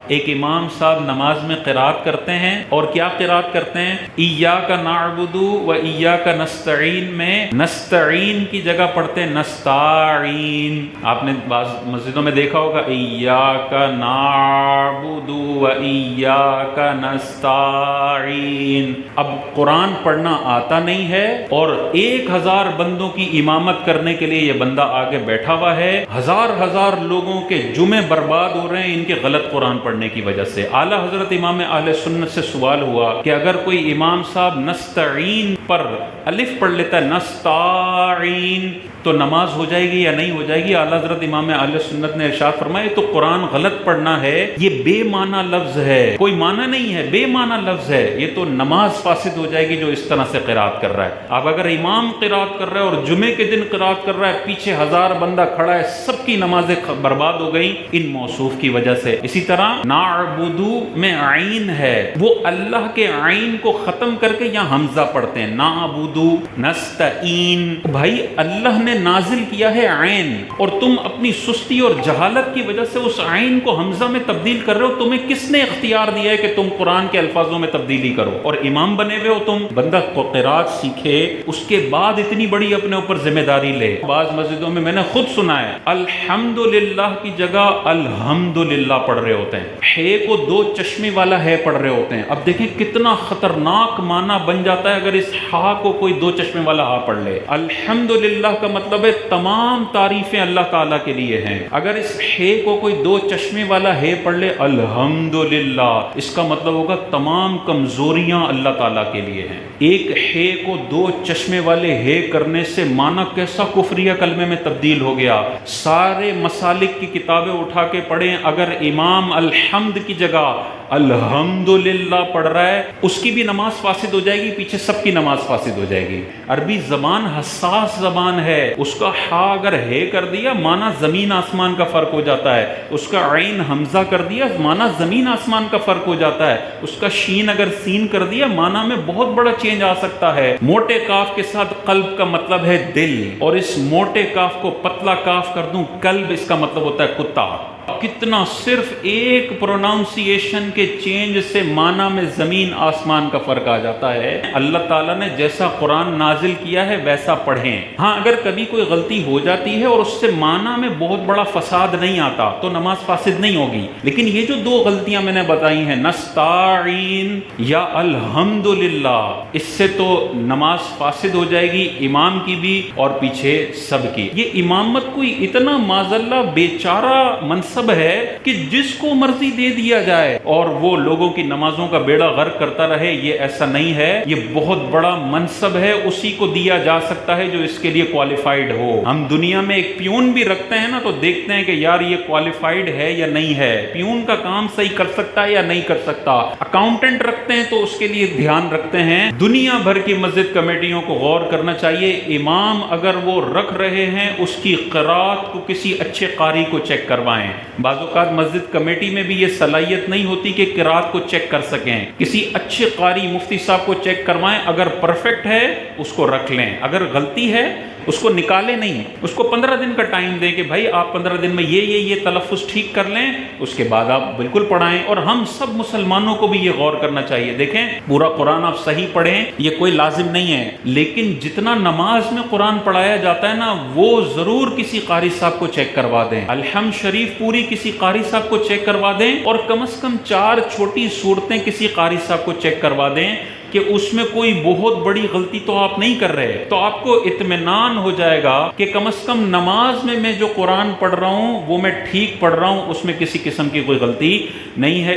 ایک امام صاحب نماز میں قرات کرتے ہیں اور کیا قرات کرتے ہیں؟ ایاک نعبد و ایاک نستعین میں نستعین کی جگہ پڑھتے ہیں نستعین۔ آپ نے بعض مسجدوں میں دیکھا ہوگا ایاک نعبد و ایاک نستعین۔ اب قرآن پڑھنا آتا نہیں ہے اور 1000 بندوں کی امامت کرنے کے لیے یہ بندہ آگے بیٹھا ہوا ہے، ہزار لوگوں کے جمعے برباد ہو رہے ہیں ان کے غلط قرآن پڑھنے کی وجہ سے۔ اعلیٰ حضرت امام اہل سنت سے سوال ہوا کہ اگر کوئی امام صاحب نستعین پر الف پڑھ لیتا ہے نستعین تو نماز ہو جائے گی یا نہیں ہو جائے گی؟ اعلیٰ حضرت امام اہل سنت نے ارشاد فرمایا تو قرآن غلط پڑھنا ہے، یہ بے معنی لفظ ہے، کوئی معنی نہیں ہے، بے معنی لفظ ہے، یہ تو نماز فاسد ہو جائے گی جو اس طرح سے قرات کر رہا ہے۔ اب اگر امام قرات کر رہا ہے اور جمعے کے دن قرات کر رہا ہے، پیچھے 1000 بندہ کھڑا ہے، سب کی نمازیں برباد ہو گئی ان موصوف کی وجہ سے۔ اسی طرح نعبدو میں عین ہے، وہ اللہ کے عین کو ختم کر کے یہاں حمزہ پڑھتے ہیں نعبدو نستعین۔ بھائی اللہ نے نازل کیا ہے عین اور تم اپنی سستی اور جہالت کی وجہ سے اس عین کو حمزہ میں تبدیل کر رہے ہو، تمہیں کس نے اختیار دیا ہے کہ تم قرآن کے الفاظوں میں تبدیلی کرو؟ اور امام بنے ہوئے ہو تم، بندہ قرات سیکھے اس کے بعد اتنی بڑی اپنے اوپر ذمہ داری لے۔ بعض مسجدوں میں نے خود سنا ہے الحمدللہ کی جگہ الحمدللہ پڑھ رہے ہوتے ہیں، ہے کو 2 چشمے والا ہے پڑھ رہے ہوتے ہیں۔ اب دیکھیں کتنا خطرناک معنی بن جاتا ہے اگر اس ہا کو کوئی 2 چشمے والا ہا پڑھ لے۔ الحمدللہ کا مطلب ہے تمام تعریفیں اللہ تعالیٰ کے لیے ہیں، اگر اس ہے کو کوئی 2 چشمے والا ہے پڑھ لے الحمدللہ، اس کا مطلب ہوگا تمام کمزوریاں اللہ تعالیٰ کے لیے ہیں۔ ایک ہے کو 2 چشمے والے ہے کرنے سے معنی کیسا کفریہ کلمے میں تبدیل ہو گیا۔ سارے مسالک کی کتابیں اٹھا کے پڑھیں، اگر امام الحمد کی جگہ الحمدللہ پڑھ رہا ہے اس کی بھی نماز فاسد ہو جائے گی، پیچھے سب کی نماز فاسد ہو جائے گی۔ عربی زبان حساس زبان ہے، اس کا ہا اگر ہے کر دیا معنی زمین آسمان کا فرق ہو جاتا ہے، اس کا عین حمزہ کر دیا معنی زمین آسمان کا فرق ہو جاتا ہے، اس کا شین اگر سین کر دیا معنی میں بہت بڑا چینج آ سکتا ہے۔ موٹے کاف کے ساتھ قلب کا مطلب ہے دل، اور اس موٹے کاف کو پتلا کاف کر دوں قلب، اس کا مطلب ہوتا ہے کتا۔ کتنا صرف ایک پروناؤنسیشن کے چینج سے معنی میں زمین آسمان کا فرق آ جاتا ہے۔ اللہ تعالیٰ نے جیسا قرآن نازل کیا ہے ویسا پڑھیں۔ ہاں اگر کبھی کوئی غلطی ہو جاتی ہے اور اس سے معنی میں بہت بڑا فساد نہیں آتا تو نماز فاسد نہیں ہوگی، لیکن یہ جو 2 غلطیاں میں نے بتائی ہیں نستعین یا الحمدللہ، اس سے تو نماز فاسد ہو جائے گی، امام کی بھی اور پیچھے سب کی۔ یہ امامت کوئی اتنا معذاللہ بیچارہ منصب ہے کہ جس کو مرضی دے دیا جائے اور وہ لوگوں کی نمازوں کا بیڑا غرق کرتا رہے، یہ ایسا نہیں ہے، یہ بہت بڑا منصب ہے، اسی کو دیا جا سکتا ہے جو اس کے لیے کوالیفائیڈ ہو۔ ہم دنیا میں ایک پیون بھی رکھتے ہیں نا تو دیکھتے ہیں کہ یار یہ کوالیفائیڈ ہے یا نہیں ہے، پیون کا کام صحیح کر سکتا ہے یا نہیں کر سکتا۔ اکاؤنٹنٹ رکھتے ہیں تو اس کے لیے دھیان رکھتے ہیں۔ دنیا بھر کی مسجد کمیٹیوں کو غور کرنا چاہیے، امام اگر وہ رکھ رہے ہیں اس کی قرات کو کسی اچھے قاری کو چیک کروائیں۔ بعض اوقات مسجد کمیٹی میں بھی یہ صلاحیت نہیں ہوتی کہ قرات کو چیک کر سکیں، کسی اچھے قاری مفتی صاحب کو چیک کروائیں، اگر پرفیکٹ ہے اس کو رکھ لیں، اگر غلطی ہے اس کو نکالے نہیں، اس کو 15 دن کا ٹائم دیں کہ بھائی آپ 15 دن میں یہ تلفظ ٹھیک کر لیں، اس کے بعد آپ بالکل پڑھائیں۔ اور ہم سب مسلمانوں کو بھی یہ غور کرنا چاہیے، دیکھیں پورا قرآن آپ صحیح پڑھیں یہ کوئی لازم نہیں ہے، لیکن جتنا نماز میں قرآن پڑھایا جاتا ہے نا وہ ضرور کسی قاری صاحب کو چیک کروا دیں، الحمد شریف پوری کسی قاری صاحب کو چیک کروا دیں، اور کم از کم 4 چھوٹی صورتیں کسی قاری صاحب کو چیک کروا دیں کہ اس میں کوئی بہت بڑی غلطی تو آپ نہیں کر رہے، تو آپ کو اطمینان ہو جائے گا کہ کم از کم نماز میں جو قرآن پڑھ رہا ہوں وہ میں ٹھیک پڑھ رہا ہوں، اس میں کسی قسم کی کوئی غلطی نہیں ہے۔